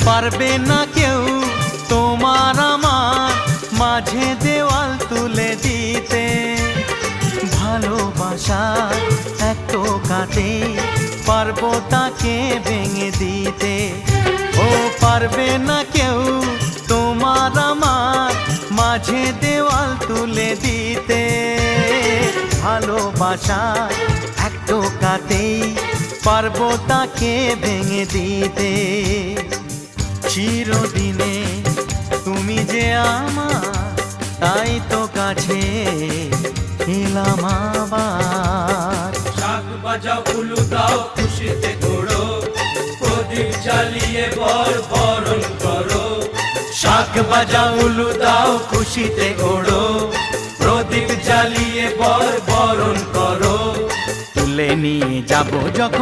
পারবে না কেউ তোমার আমার মাঝে দেওয়াল তুলে দিতে। ভালোবাসার এক টোকাতে পারবো তাকে ভেঙে দিতে। ও পারবে না কেউ তোমার আমার মাঝে দেওয়াল তুলে দিতে। ভালোবাসার এক টোকাতেই পারবো তাকে ভেঙে দিতে। চিরদিনে তুমি যে আমার, তাই তো কাছে এলাম আবার। শাক বাজাও উলু দাও খুশিতে ঘোড়ো, প্রদীপ জ্বালিয়ে বরণ করো। শাক বাজাও উলু দাও খুশিতে ওড়ো, প্রদীপ জ্বালিয়ে বরণ করো। তুলে নিয়ে যাবো যখন